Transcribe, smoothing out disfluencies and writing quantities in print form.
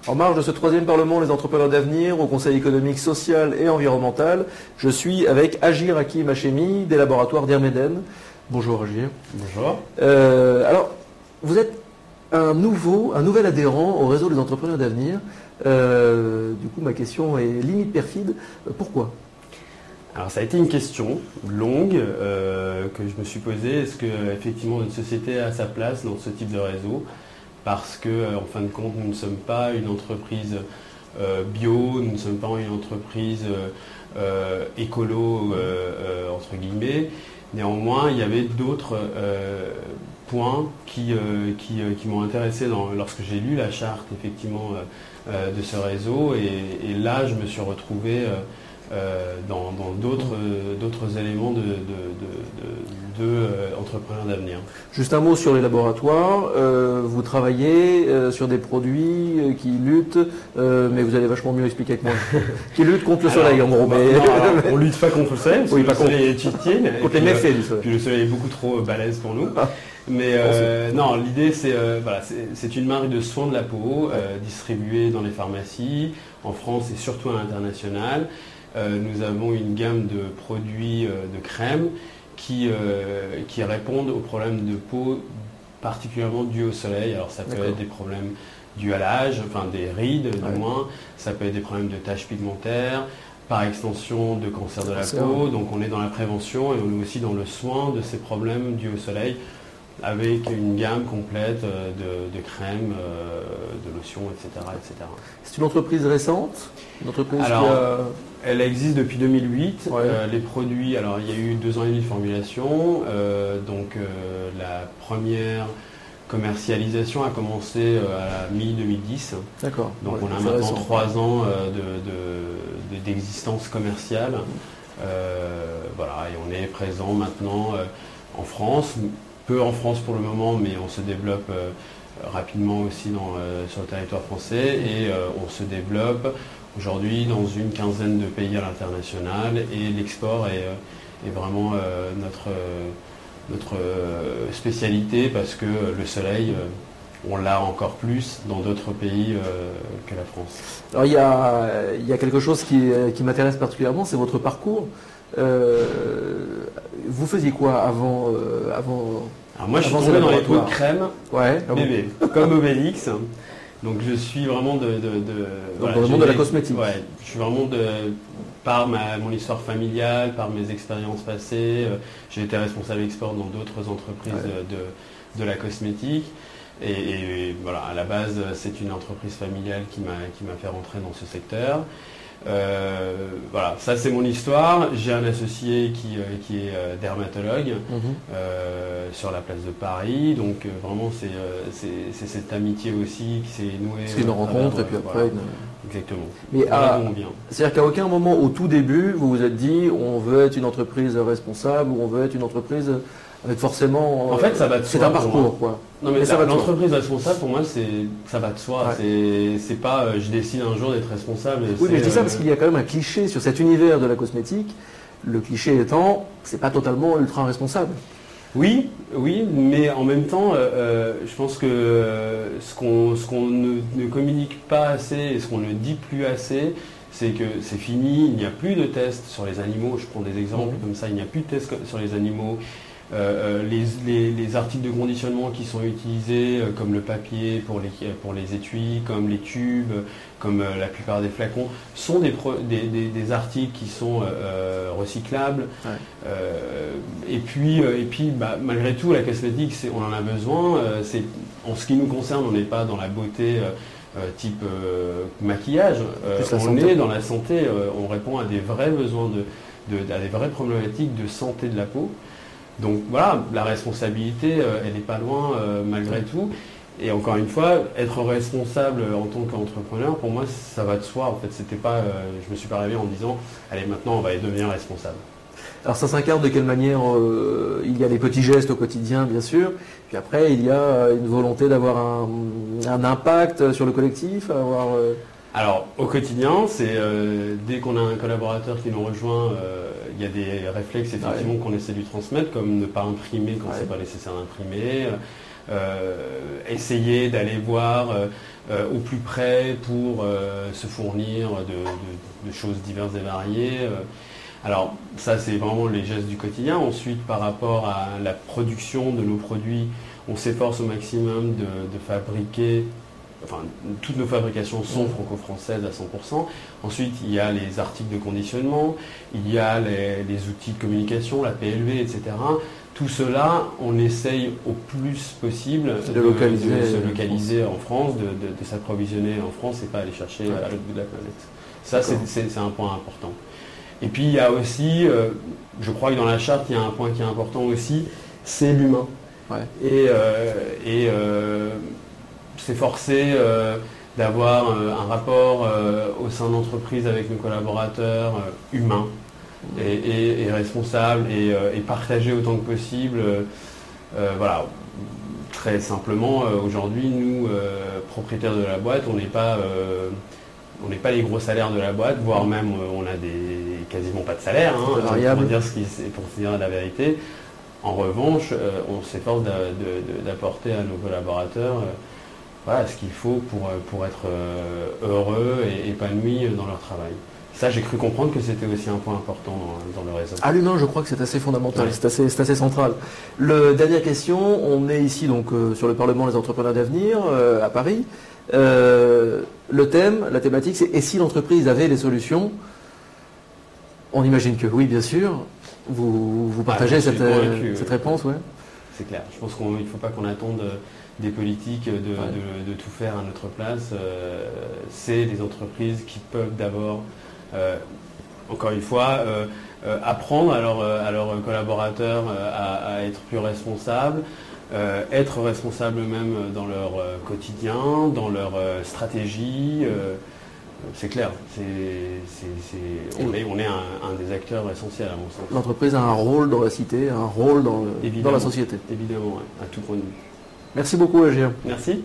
En marge de ce troisième Parlement Les Entrepreneurs d'Avenir au Conseil économique, social et environnemental, je suis avec Agir Hakim Hachemi des laboratoires d'Herméden. Bonjour Agir. Bonjour. Alors, vous êtes un nouvel adhérent au réseau des Entrepreneurs d'Avenir. Du coup, ma question est limite perfide. Pourquoi ? Alors ça a été une question longue que je me suis posée. Est-ce que effectivement une société a sa place dans ce type de réseau ? Parce que en fin de compte, nous ne sommes pas une entreprise bio, nous ne sommes pas une entreprise écolo entre guillemets. Néanmoins, il y avait d'autres points qui m'ont intéressé lorsque j'ai lu la charte effectivement de ce réseau. Et là, je me suis retrouvé dans d'autres éléments de entrepreneurs d'avenir. Juste un mot sur les laboratoires. Vous travaillez sur des produits qui luttent, mais vous allez vachement mieux expliquer que moi, qui luttent contre le soleil en gros. On ne lutte pas contre le soleil, parce que le soleil est utile. Contre les méfaits du soleil. Puis le soleil est beaucoup trop balèze pour nous. Mais non, l'idée c'est une marque de soins de la peau distribuée dans les pharmacies, en France et surtout à l'international. Nous avons une gamme de produits de crème qui répondent aux problèmes de peau particulièrement dus au soleil. Alors ça peut être des problèmes dus à l'âge, enfin des rides du moins, ça peut être des problèmes de taches pigmentaires, par extension de cancer de la peau. Donc on est dans la prévention et on est aussi dans le soin de ces problèmes dus au soleil, avec une gamme complète de crèmes, de lotions, etc. etc. C'est une entreprise récente, une entreprise elle existe depuis 2008. Ouais. Les produits, alors il y a eu 2 ans et demi de formulation. La première commercialisation a commencé à la mi-2010. D'accord. Donc on a maintenant 3 ans d'existence commerciale. Voilà, et on est présent maintenant en France. Peu en France pour le moment, mais on se développe rapidement aussi sur le territoire français et on se développe aujourd'hui dans une quinzaine de pays à l'international et l'export est vraiment notre spécialité parce que le soleil, on l'a encore plus dans d'autres pays que la France. Alors il y a quelque chose qui m'intéresse particulièrement, c'est votre parcours. Vous faisiez quoi avant Alors moi je suis tombé dans les pots de crème bébé, comme Obélix. Donc je suis vraiment dans le monde de la cosmétique. Ouais, je suis vraiment par mon histoire familiale, par mes expériences passées. J'ai été responsable export dans d'autres entreprises de la cosmétique. Et voilà, à la base, c'est une entreprise familiale qui m'a fait rentrer dans ce secteur. Voilà, ça c'est mon histoire. J'ai un associé qui est dermatologue sur la place de Paris. Donc vraiment c'est cette amitié aussi qui s'est nouée. C'est une rencontre et puis après. Voilà. Exactement. Mais c'est-à-dire qu'à aucun moment au tout début vous vous êtes dit on veut être une entreprise responsable ou on veut être une entreprise avec forcément. En fait ça va de soi. C'est un parcours quoi. Non mais l'entreprise responsable pour moi ça va de soi. Ouais. C'est pas je décide un jour d'être responsable. Oui mais je dis ça parce qu'il y a quand même un cliché sur cet univers de la cosmétique. Le cliché étant c'est pas totalement ultra responsable. Oui, mais en même temps, je pense que ce qu'on ne communique pas assez et ce qu'on ne dit plus assez, c'est que c'est fini, il n'y a plus de tests sur les animaux. Je prends des exemples comme ça, il n'y a plus de tests sur les animaux. Les articles de conditionnement qui sont utilisés, comme le papier pour les étuis, comme les tubes, comme la plupart des flacons, sont des articles qui sont recyclables. Ouais. Et puis malgré tout, la cosmétique, on en a besoin. En ce qui nous concerne, on n'est pas dans la beauté type maquillage. On est dans la santé. On répond à des vrais besoins, à des vraies problématiques de santé de la peau. Donc voilà, la responsabilité, elle n'est pas loin malgré tout. Et encore une fois, être responsable en tant qu'entrepreneur, pour moi, ça va de soi. En fait, c'était pas, je me suis pas réveillé en disant, allez, maintenant, on va devenir responsable. Alors ça s'incarne de quelle manière il y a des petits gestes au quotidien, bien sûr. Puis après, il y a une volonté d'avoir un impact sur le collectif, Alors, au quotidien, c'est dès qu'on a un collaborateur qui nous rejoint, il y a des réflexes effectivement qu'on essaie de lui transmettre, comme ne pas imprimer quand c'est pas nécessaire d'imprimer, essayer d'aller voir au plus près pour se fournir de choses diverses et variées. Alors ça, c'est vraiment les gestes du quotidien. Ensuite, par rapport à la production de nos produits, on s'efforce au maximum de fabriquer, enfin toutes nos fabrications sont franco-françaises à 100%. Ensuite, il y a les articles de conditionnement, il y a les outils de communication, la PLV, etc. Tout cela, on essaye au plus possible de se localiser en France, de s'approvisionner en France et pas aller chercher à l'autre bout de la planète. Ça, c'est un point important. Et puis, il y a aussi, je crois que dans la charte, il y a un point qui est important aussi, c'est l'humain. Ouais. Et s'efforcer d'avoir un rapport au sein de l'entreprise avec nos collaborateurs humains et responsables et partager autant que possible. Voilà. Très simplement, aujourd'hui, nous, propriétaires de la boîte, on n'est pas les gros salaires de la boîte, voire même on a quasiment pas de salaire, pour dire la vérité. En revanche, on s'efforce d'apporter à nos collaborateurs ce qu'il faut pour être heureux et épanoui dans leur travail. Ça, j'ai cru comprendre que c'était aussi un point important dans le réseau. À l'humain, je crois que c'est assez fondamental, c'est assez central. Dernière question, on est ici donc sur le Parlement des entrepreneurs d'avenir à Paris. Le thème, la thématique, c'est « Et si l'entreprise avait les solutions ?» On imagine que oui, bien sûr. Vous partagez cette réponse, ouais. C'est clair. Je pense qu'il ne faut pas qu'on attende des politiques de tout faire à notre place. C'est les entreprises qui peuvent d'abord, encore une fois, apprendre à leurs collaborateurs à être plus responsables, être responsables eux-mêmes dans leur quotidien, dans leur stratégie. C'est clair, on est un des acteurs essentiels à mon sens. L'entreprise a un rôle dans la cité, un rôle dans la société. Évidemment, à tout point de vue. Merci beaucoup, Agir. Merci.